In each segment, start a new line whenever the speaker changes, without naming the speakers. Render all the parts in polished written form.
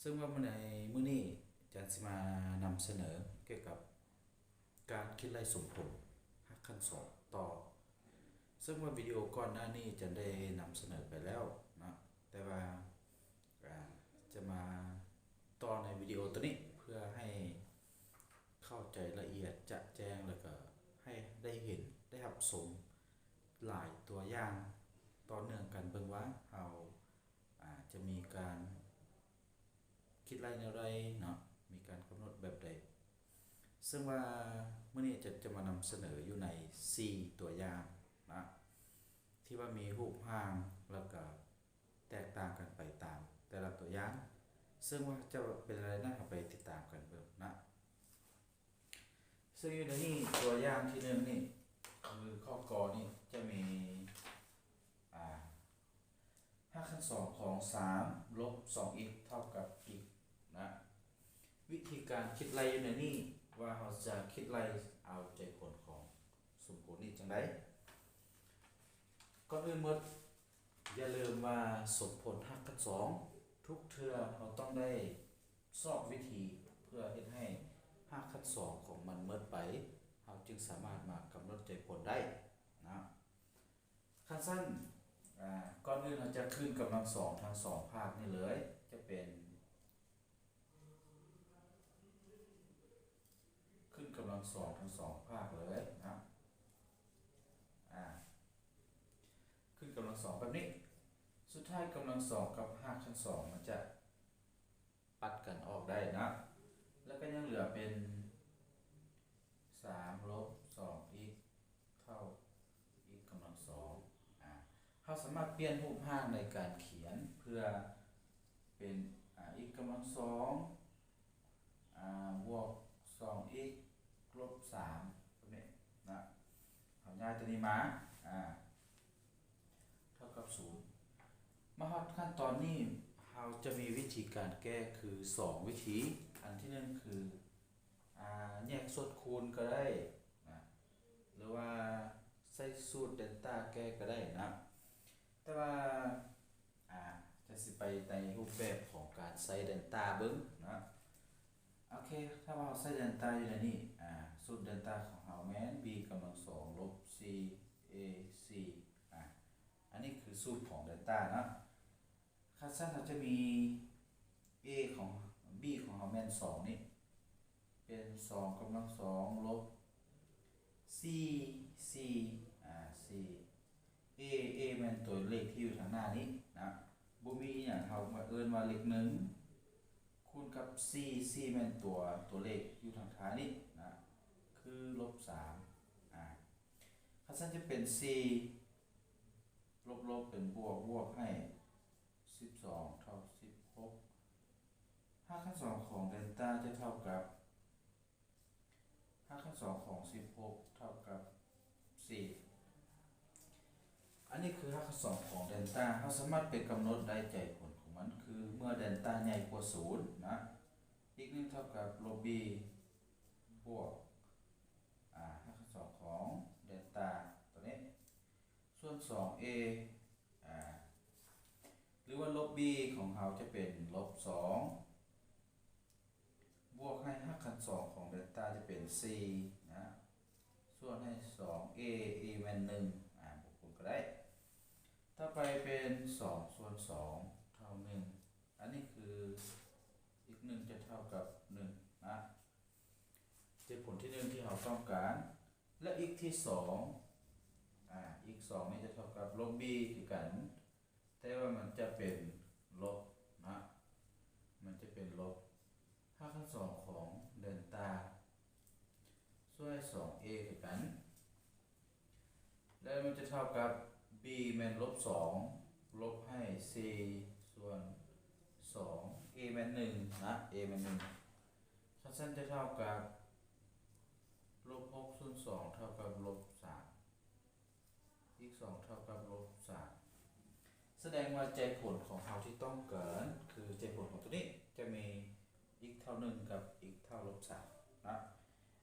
ซึ่งว่าในมื้อนี้อาจารย์สิมานำเสนอเกี่ยวกับการคิดไล่สมผลหักขั้นสองต่อซึ่งว่าวิดีโอก่อนหน้านี้จะได้นำเสนอไปแล้วนะแต่ว่าอ่าจะมาต่อในวิดีโอตัวนี้เพื่อให้เข้าใจละเอียดจะแจ้งแล้วก็ให้ได้เห็นได้รับชมหลายตัวอย่างต่อเนื่องกันเบิ่งว่าเราจะมีการคิดไล่แนวใดเนาะมีการกำหนดแบบใดซึ่งว่าเมื่อนี้จะมานำเสนออยู่ใน4ตัวอย่างนะที่ว่ามีรูปร่างแล้วก็แตกต่างกันไปตามแต่ละตัวอย่างซึ่งว่าจะเป็นอะไรน่าไปติดตามกันเบิ่งนะซึ่งอยู่ในนี้ตัวอย่างที่หนึ่งนี่คือข้อกอนี่จะมี5 ขั้น 2ของ3ลบ 2x เท่ากับ x นะวิธีการคิดไล่อยู่ในนี้ว่าเราจะคิดไล่เอาใจผลของสมผลนี้จังไดก่อนอื่นหมดอย่าลืมว่าสมผล5 ขั้น 2ทุกเทื่อเราต้องได้สอบวิธีเพื่อเฮ็ดให้5 ขั้น 2ของมันเมิดไปเราจึงสามารถมากำหนดใจผลได้นะขั้นสั้นก่อนอื่นเราจะขึ้นกำลังสองทั้ง2 ภาคนี่เลยจะเป็นขึ้นกำลังสองทั้ง2 ภาคเลยนะขึ้นกำลังสองแบบนี้สุดท้ายกำลังสองกับ5 ขั้น 2มันจะปัดกันออกได้นะแล้วก็ยังเหลือเป็น3ลบ 2x เท่า x กำลังสองเราสามารถเปลี่ยนรูปร่างในการเขียนเพื่อเป็นx กำลังสองบวก 2x ลบ 3แบบนี้นะเอาย้ายตัวนี้มาเท่ากับ0มาฮอดขั้นตอนนี้เราจะมีวิธีการแก้คือ2วิธีอันที่1คือแยกสูตรคูณก็ได้นะหรือว่าใส่สูตรเดลต้าแก้ก็ได้นะแต่ว่าจะสิไปในรูปแบบของการใส่เดลต้าเบิ้งนะโอเคถ้าว่าเราใส่เดลต้าอยู่ในนี้สูตรเดลต้าของเราแม้น b กำลังสองลบ c ac อันนี้คือสูตรของเดลต้านะขั้นสั้นเราจะมี a ของ b ของเราแม่น2นี่เป็น2กำลังสองลบ c c c a มันตัวเลขที่อยู่ทางหน้านี้นะบ่มีอย่างเราเอิ้นว่าเลข1คูณกับ c c มันตัวเลขอยู่ทางท้ายนี้นะคือลบ3ถ้าฉันจะเป็น c ลบเป็นบวกให้12เท่า16 5 ขั้น 2ของเดลต้าจะเท่ากับ5 ขั้น 2ของ16เท่ากับ4อันนี้คือ5 ขั้น 2ของเดลต้าเราสามารถไปกำหนดได้ใจผลของมันคือเมื่อเดลต้าใหญ่กว่า0นะอีกนึงเท่ากับลบ b บวก5 ขั้น 2ของเดลต้าตัวนี้ส่วน 2a หรือว่าลบ b ของเราจะเป็นลบ2บวกให้5 ขั้น 2ของเดลต้าจะเป็น4นะส่วนให้ 2a a แม่น1บวกคูณก็ได้ต่อไปเป็น2ส่วน2เท่า1อันนี้คืออีก1จะเท่ากับ1นะเจ็ดผลที่1ที่เราต้องการและอีกที่2อีก2นี่จะเท่ากับลบ b คือกันแต่ว่ามันจะเป็นลบนะมันจะเป็นลบ5 ขั้น 2ของเดลต้าส่วน 2a คือกันแล้วมันจะเท่ากับ b แม่นลบ2ลบให้ c ส่วน2 a แม่น1นะ a แม่น1สั้นๆจะเท่ากับลบ6ส่วน2เท่ากับลบ3อีก2เท่ากับลบ3แสดงว่าใจผลของเราที่ต้องเกิดคือใจผลของตัวนี้จะมีอีกเท่า1กับอีกเท่าลบ3นะ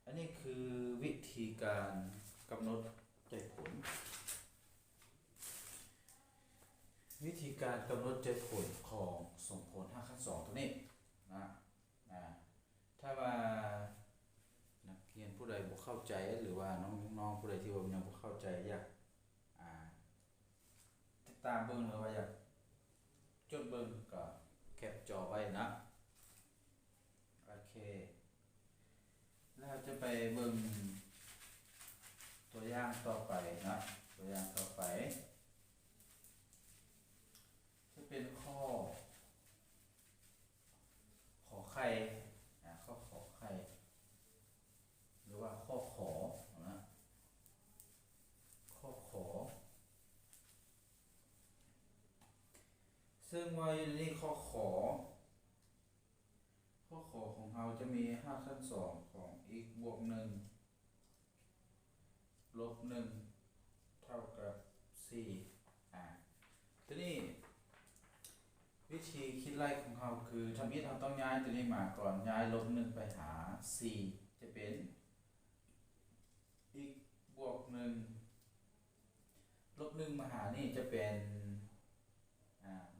อันนี้คือวิธีการกำหนดใจผลวิธีการกำหนดใจผลของสมผล5 ขั้น 2ตัวนี้ ใจอยากอ่าติดตามเบิ่งหรือว่าอยากจดเบิ่งก็แคปจอไว้นะโอเคแล้วจะไปเบิ่งตัวอย่างต่อไปนะตัวอย่างต่อไปจะเป็นขอไข่ข้อขอไข่หรือว่าข้อขอนะข้อขอซึ่งว่าอยู่ในข้อขอของเราจะมี5ขั้นสองของ x บวก1ลบ1เท่ากับ4ทีนี้วิธีคิดไล่ของเราคือทำนี้เราต้องย้ายตัวนี้มาก่อนย้ายลบ1ไปหา4จะเป็น x บวก1ลบ1มาหานี่จะเป็น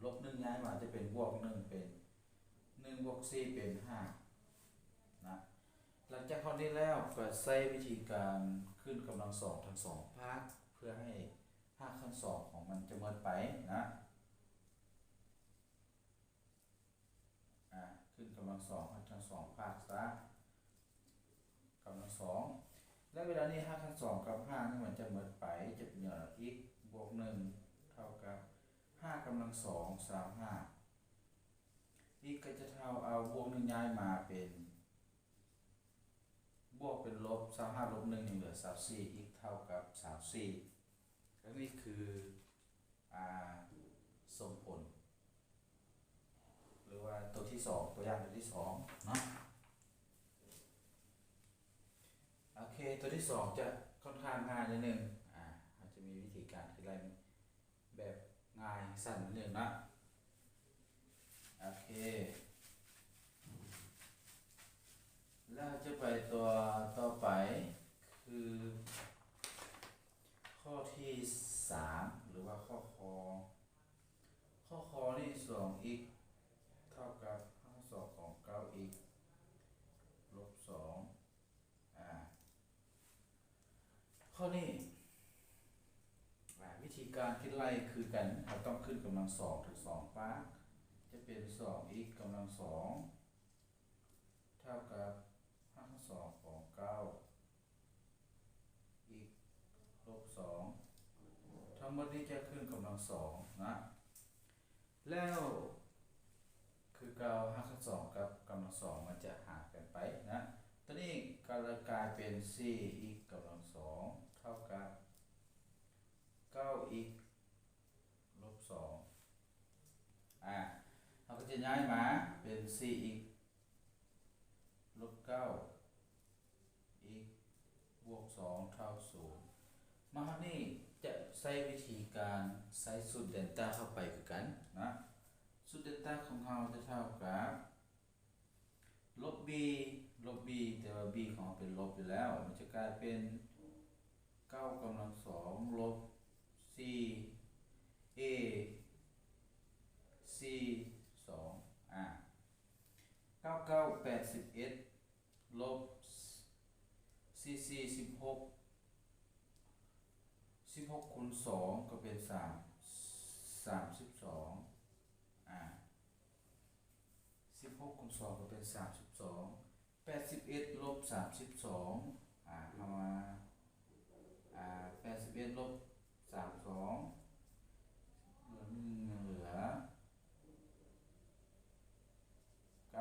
ลบ1ย้ายมาจะเป็นบวก1เป็น1บวก4เป็น5นะหลังจากข้อนี้แล้วก็ใช้วิธีการขึ้นกำลังสองทั้งสองภาคเพื่อให้5ขั้นสองของมันจะหมดไปนะขึ้นกำลังสองทั้งสองภาคซะกำลังสองและเวลานี้5ขั้นสองกับ5นี่มันจะหมดไปจะเป็นอย่าง x บวก1เท่ากับ5กำลังสอง35 x ก็จะเท่าเอาบวก1ย้ายมาเป็นบวกเป็นลบ35ลบ1ยังเหลือ34 x เท่ากับ34และนี่คือสมผลหรือว่าตัวที่2ตัวอย่างตัวที่2เนาะโอเคตัวที่2จะค่อนข้างง่ายนิดนึงอาจจะมีวิธีการคิดอะไรแบบง่ายสั้นนิดนึงนะโอเคแล้วจะไปตัวต่อไปคือข้อที่3หรือว่าข้อนี่ 2x เท่ากับ5 2ของ 9x ลบ2ข้อนี้วิธีการคิดไล่คือกันเราต้องขึ้นกำลังสองถึง2ปาร์จะเป็น 2x กำลังสองเท่ากับ5 2ของ9x ลบ2ทั้งหมดนี้จะขึ้นกำลังสองนะแล้วคือเกา5 2กับกำลังสองมันจะห่างกันไปนะตอนนี้ก็เลยกลายเป็น 4x กำลังสองเท่ากับ 9x ลบ2เราก็จะย้ายมาเป็น 4x ลบ9x บวก2เท่า0มาที่นี่จะใช้วิธีการใช้สูตรเดลต้าเข้าไปคือกันนะสูตรเดลต้าของเราจะเท่ากับลบ b แต่ว่า b ของเราเป็นลบอยู่แล้วมันจะกลายเป็น9กำลังสองลบ 4a c 299 81ลบ cc 16คูณ2ก็เป็น32 16คูณ2ก็เป็น32 81ลบ32เอามา81ลบ32เหลือ9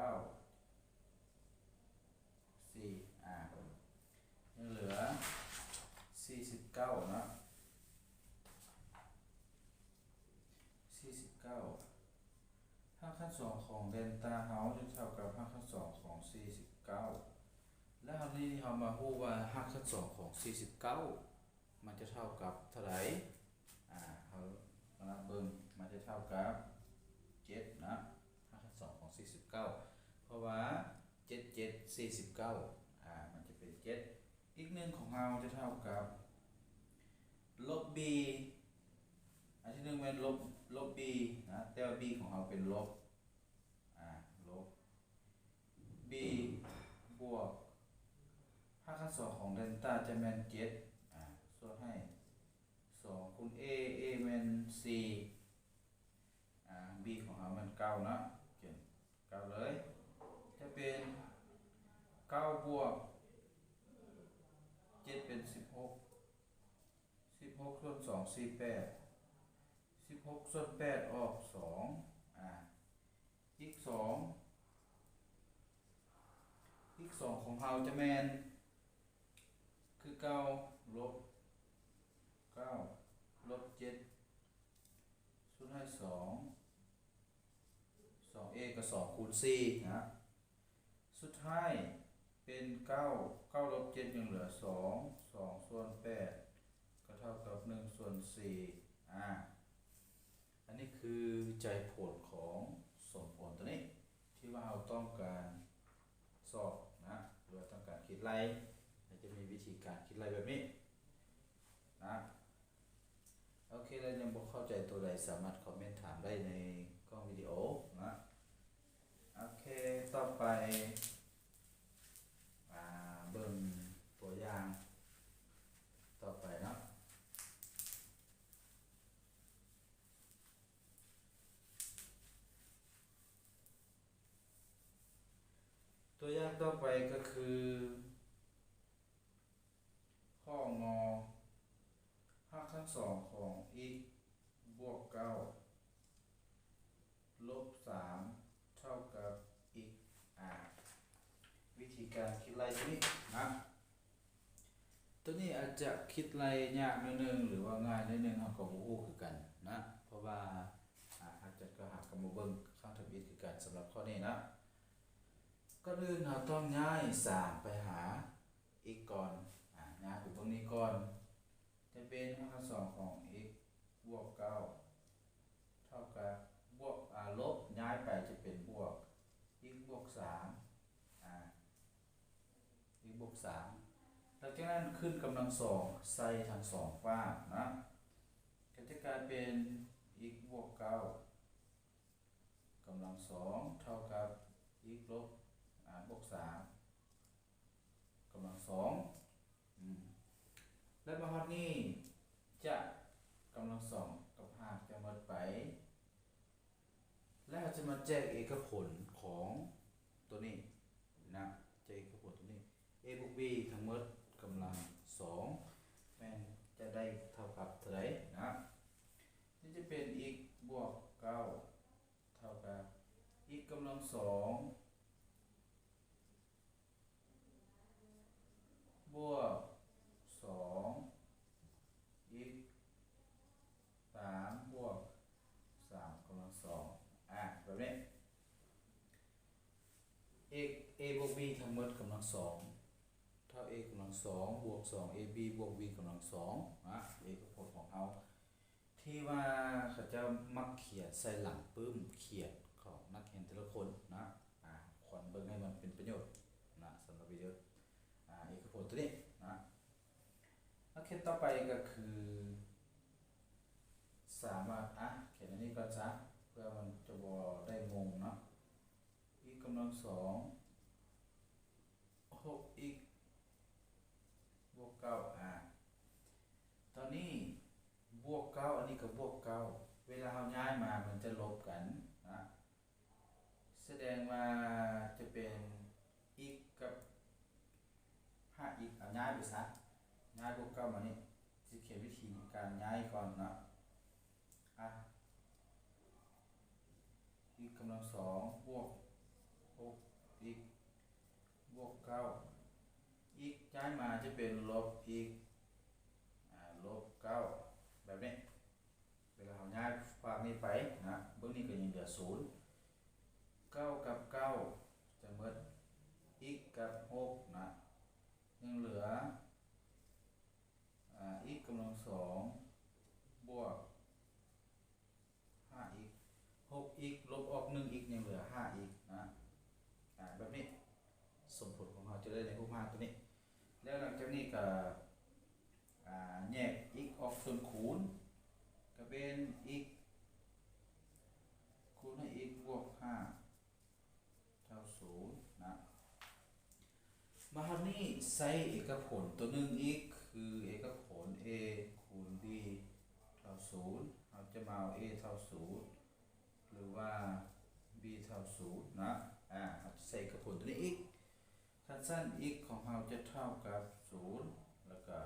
4ยังเหลือ49นะ49 5 ขั้น 2ของเดลต้าเฮาจะเท่ากับ5 ขั้น 2ของ49แล้วคราวนี้เรามาพูดว่า5 ขั้น 2ของ49มันจะเท่ากับเท่าไหร่เรามาเบิ่งมันจะเท่ากับ7นะ5 ขั้น 2ของ49เพราะว่า7 7 49มันจะเป็น7อีกหนึ่งของเราจะเท่ากับลบ b อันที่หนึ่งเป็นลบ b นะแต่ว่า b ของเราเป็นลบลบ b บวก5 ขั้น 2ของเดลต้าจะเป็น7ส่วนให้ 2คูณ a แม่น4b ของเรามัน9เนาะเขียน9เลยจะเป็น9บวก7เป็น16 16ส่วน2 48 16ส่วน8ออก2อีก2ของเราจะแม่นคือ9ลบ9ลบ7ส่วนให้2a กับ2คูณ4นะสุดท้ายเป็น9ลบ7ยังเหลือ2ส่วน8ก็เท่ากับ1ส่วน4อันนี้คือใจผลของสมผลตัวนี้ที่ว่าเราต้องการสอบนะหรือว่าต้องการคิดไล่จะมีวิธีการคิดไล่แบบนี้นะโอเคแล้วยังบ่เข้าใจตัวใดสามารถคอมเมนต์ถามได้ในกล้องวิดีโอนะโอเคต่อไปเบิ่งตัวอย่างต่อไปเนาะตัวอย่างต่อไปก็คือข้องอหักทั้งสองของ x บวก9ลบ3เท่ากับ x วิธีการคิดไล่ตัวนี้นะตัวนี้อาจจะคิดไล่ยากนิดนึงหรือว่าง่ายนิดนึงเราก็บ่ฮู้คือกันนะเพราะว่าอาจจะก็หากำมาเบิ่งข้างทำอิฐคือกันสำหรับข้อนี้นะก็อื่นเราต้องย้าย3ไปหา x ก่อนย้ายไปตรงนี้ก่อนจะเป็นหักทั้งสองของ x บวก9เท่ากับบวกลบย้ายไปจะเป็นบวก x บวก3x บวก3แล้วจากนั้นขึ้นกำลังสองใส่ทั้งสองฝั่งนะก็จะกลายเป็น x บวก9กำลังสองเท่ากับ x ลบบวก3กำลังสองและมาฮอดนี้จะกำลังสองกับหากจะหมดไปและจะมาแจกเอกผลของตัวนี้นะแจกเอกผลตัวนี้ a บวก b ทั้งหมดกำลัง2แม่นจะได้เท่ากับเท่าไหร่นะนี่จะเป็น x บวก9เท่ากับ x กำลัง2บวก2 x 3บวก3กำลัง2แบบนี้ a บวก b ทั้งหมดกำลัง2เท่า a กำลัง2บวก 2ab บวก b กำลัง2เอกผลของเราที่ว่าเขาจะมักเขียนใส่หลังปึ้มเขียนของนักเรียนแต่ละคนนะควรเบิ่งให้มันเป็นประโยชน์นะสำหรับวิดีโอเอกผลตัวนี้นะโอเคต่อไปก็คือสามารถเขียนอันนี้ก่อนซะเพื่อมันจะบ่ได้งงเนาะ x กำลัง6x บวก9ตอนนี้บวก9อันนี้กับบวก9เวลาเราย้ายมามันจะลบกันนะแสดงว่าจะเป็น x กับ 5x เอาย้ายไปซะย้ายบวก9มานี่จะเขียนวิธีการย้ายก่อนนะx กำลัง2บวก 6x บวก9 x ย้ายมาจะเป็นลบ x ลบ9แบบนี้เวลาเราย้ายฝั่งนี้ไปนะเบื้องนี้ก็ยังเหลือ0 9กับ9จะหมด x กับ6นะยังเหลือx กำลัง2บวก 5x 6x ลบออก 1x ยังเหลือ 5x นะแบบนี้สมผลของเราจะได้ในรูปภาพตัวนี้แล้วหลังจากนี้ก็แยก x ออกส่วนคูณก็เป็น x คูณให้ x บวก5เท่า0นะมาคราวนี้ใส่เอกผลตัวหนึ่ง x คือเอกผล a คูณ b ท่า0เราจะมาเอา a เท่า0หรือว่า b เท่า0นะเราจะใส่กระผลตัวนี้อีกสั้นๆ x ของเราจะเท่ากับ0แล้วก็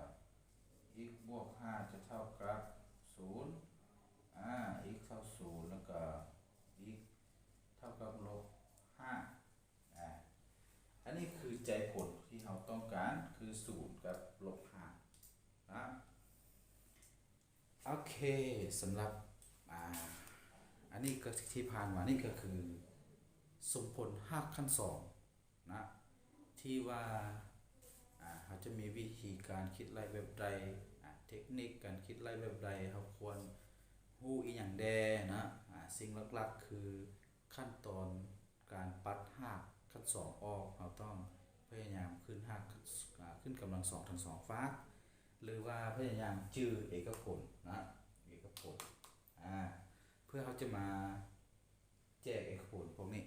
x บวก5จะเท่ากับ0x เท่า0แล้วก็ x เท่ากับลบ5อันนี้คือใจผลที่เราต้องการคือ0กับลบ5นะโอเคสำหรับอันนี้ก็ที่ผ่านมานี่ก็คือสมผลหักขั้น2นะที่ว่าเขาจะมีวิธีการคิดไล่แบบใดเทคนิคการคิดไล่แบบใดเขาควรรู้อีหยังแดนะสิ่งหลักๆคือขั้นตอนการปัดหักขั้น2ออกเราต้องพยายามขึ้นหักขึ้นกำลัง2ทั้ง2ฝากหรือว่าพยายามจื้อเอกผลนะเอกผลเพื่อเขาจะมาแจกเอกผลพวกนี้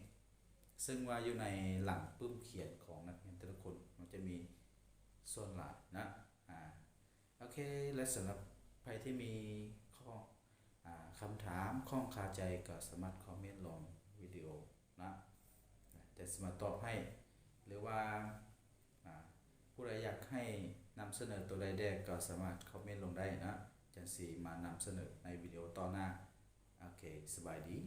ซึ่งว่าอยู่ในหลังปึ้มเขียนของนักเรียนแต่ละคนมันจะมีส่วนหลายนะโอเคและสำหรับใครที่มีข้อคำถามข้องคาใจก็สามารถคอมเมนต์ลงวิดีโอนะจะสามารถตอบให้หรือว่าผู้ใดอยากให้นำเสนอตัวใดแดกก็สามารถคอมเมนต์ลงได้นะจังสีมานำเสนอในวิดีโอต่อหน้าโอเคสบายดี